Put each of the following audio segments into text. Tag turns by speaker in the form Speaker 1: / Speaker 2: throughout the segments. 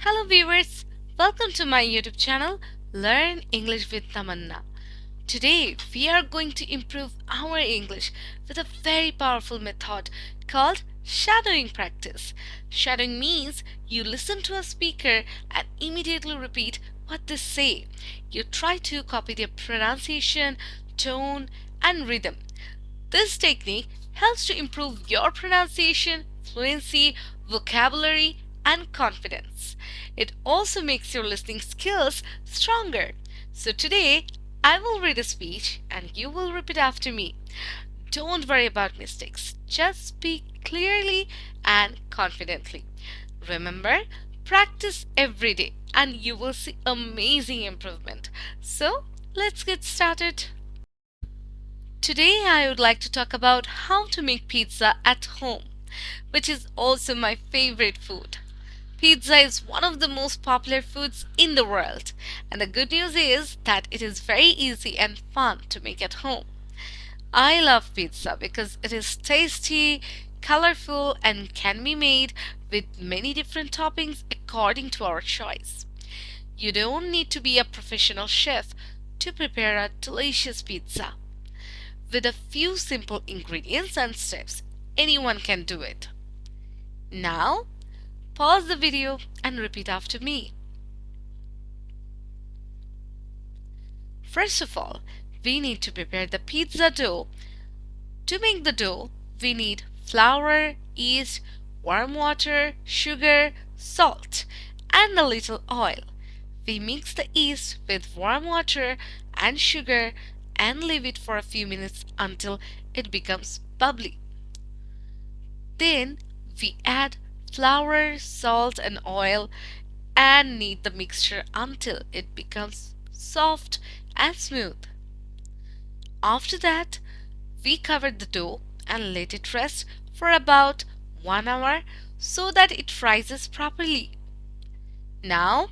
Speaker 1: Hello viewers, welcome to my YouTube channel Learn English with Tamanna. Today we are going to improve our English with a very powerful method called shadowing practice. Shadowing means you listen to a speaker and immediately repeat what they say. You try to copy their pronunciation, tone, and rhythm. This technique helps to improve your pronunciation, fluency, vocabulary, and confidence. It also makes your listening skills stronger. So today, I will read a speech and you will repeat after me. Don't worry about mistakes. Just speak clearly and confidently. Remember, practice every day and you will see amazing improvement. So, let's get started. Today I would like to talk about how to make pizza at home, which is also my favorite food. Pizza is one of the most popular foods in the world, and the good news is that it is very easy and fun to make at home. I love pizza because it is tasty, colorful, and can be made with many different toppings according to our choice. You don't need to be a professional chef to prepare a delicious pizza. With a few simple ingredients and steps, anyone can do it. Now, pause the video and repeat after me. First of all, we need to prepare the pizza dough. To make the dough, we need flour, yeast, warm water, sugar, salt, and a little oil. We mix the yeast with warm water and sugar and leave it for a few minutes until it becomes bubbly. Then we add flour, salt, and oil and knead the mixture until it becomes soft and smooth. After that, we cover the dough and let it rest for about 1 hour so that it rises properly. Now,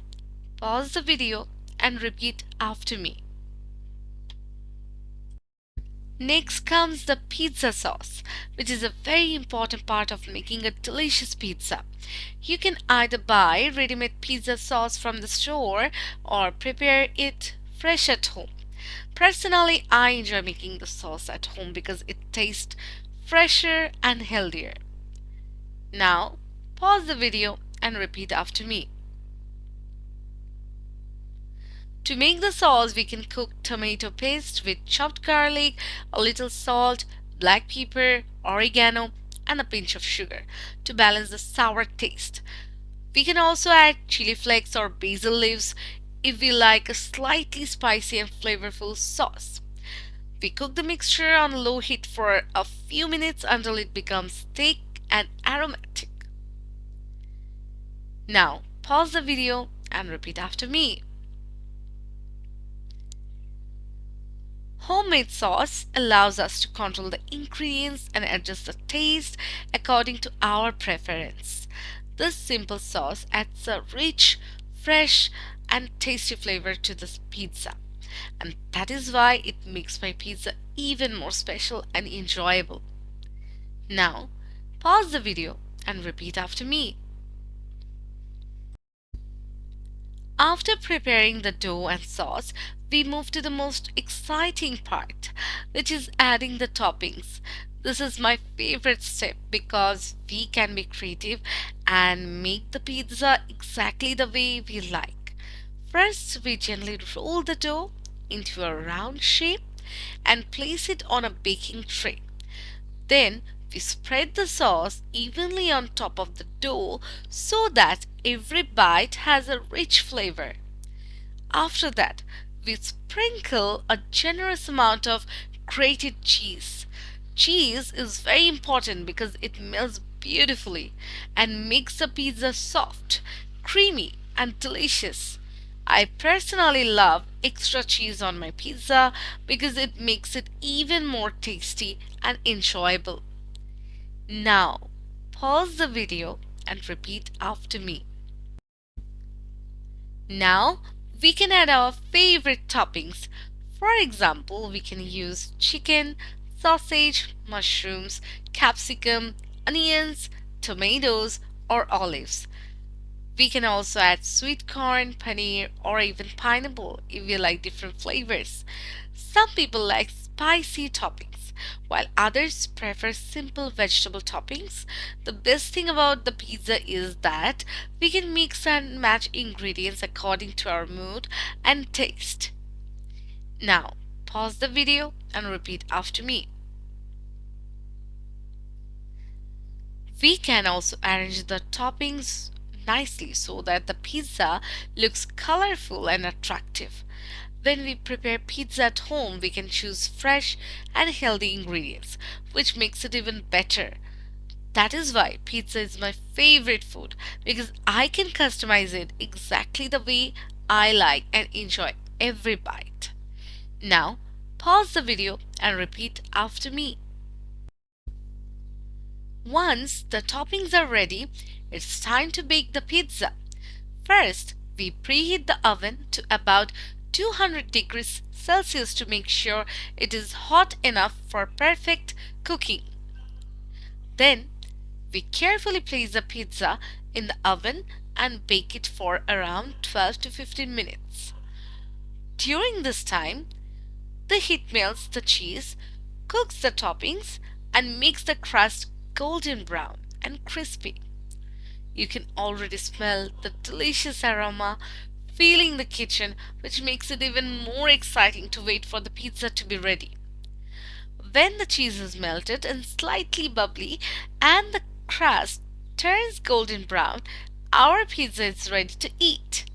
Speaker 1: pause the video and repeat after me. Next comes the pizza sauce, which is a very important part of making a delicious pizza. You can either buy ready-made pizza sauce from the store or prepare it fresh at home. Personally, I enjoy making the sauce at home because it tastes fresher and healthier. Now, pause the video and repeat after me. To make the sauce, we can cook tomato paste with chopped garlic, a little salt, black pepper, oregano, and a pinch of sugar to balance the sour taste. We can also add chili flakes or basil leaves if we like a slightly spicy and flavorful sauce. We cook the mixture on low heat for a few minutes until it becomes thick and aromatic. Now, pause the video and repeat after me. Homemade sauce allows us to control the ingredients and adjust the taste according to our preference. This simple sauce adds a rich, fresh, and tasty flavor to this pizza. And that is why it makes my pizza even more special and enjoyable. Now, pause the video and repeat after me. After preparing the dough and sauce, we move to the most exciting part, which is adding the toppings. This is my favorite step because we can be creative and make the pizza exactly the way we like. First, we gently roll the dough into a round shape and place it on a baking tray. Then we spread the sauce evenly on top of the dough so that every bite has a rich flavor. After that, we sprinkle a generous amount of grated cheese. Cheese is very important because it melts beautifully and makes the pizza soft, creamy, and delicious. I personally love extra cheese on my pizza because it makes it even more tasty and enjoyable. Now, pause the video and repeat after me. Now, we can add our favorite toppings. For example, we can use chicken, sausage, mushrooms, capsicum, onions, tomatoes, or olives. We can also add sweet corn, paneer, or even pineapple if you like different flavors. Some people like spicy toppings, while others prefer simple vegetable toppings. The best thing about the pizza is that we can mix and match ingredients according to our mood and taste. Now, pause the video and repeat after me. We can also arrange the toppings nicely so that the pizza looks colorful and attractive. When we prepare pizza at home, we can choose fresh and healthy ingredients, which makes it even better. That is why pizza is my favorite food because I can customize it exactly the way I like and enjoy every bite. Now, pause the video and repeat after me. Once the toppings are ready, it's time to bake the pizza. First, we preheat the oven to about 200 degrees Celsius to make sure it is hot enough for perfect cooking. Then, we carefully place the pizza in the oven and bake it for around 12 to 15 minutes. During this time, the heat melts the cheese, cooks the toppings, and makes the crust golden brown and crispy. You can already smell the delicious aroma filling the kitchen, which makes it even more exciting to wait for the pizza to be ready. When the cheese is melted and slightly bubbly and the crust turns golden brown, our pizza is ready to eat.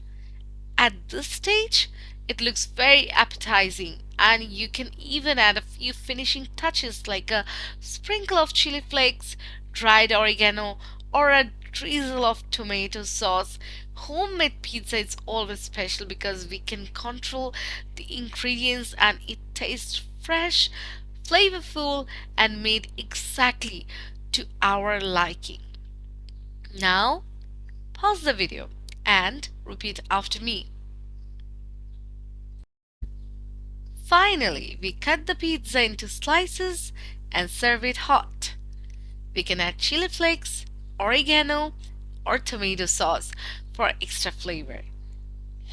Speaker 1: At this stage, it looks very appetizing, and you can even add a few finishing touches like a sprinkle of chili flakes, dried oregano, or a drizzle of tomato sauce. Homemade pizza is always special because we can control the ingredients and it tastes fresh, flavorful, and made exactly to our liking. Now, pause the video and repeat after me. Finally, we cut the pizza into slices and serve it hot. We can add chili flakes, oregano, or tomato sauce for extra flavor.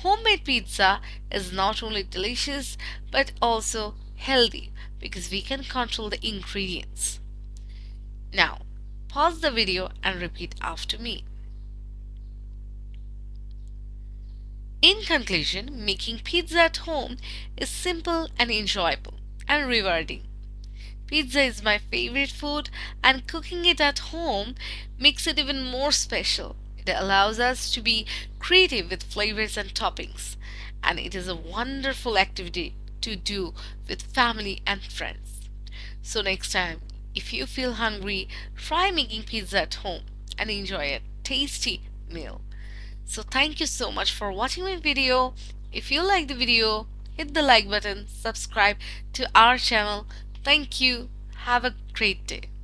Speaker 1: Homemade pizza is not only delicious but also healthy because we can control the ingredients. Now, pause the video and repeat after me. In conclusion, making pizza at home is simple and enjoyable and rewarding. Pizza is my favorite food, and cooking it at home makes it even more special. It allows us to be creative with flavors and toppings, and it is a wonderful activity to do with family and friends. So, next time, if you feel hungry, try making pizza at home and enjoy a tasty meal. So thank you so much for watching my video. If you like the video, hit the like button, subscribe to our channel. Thank you. Have a great day.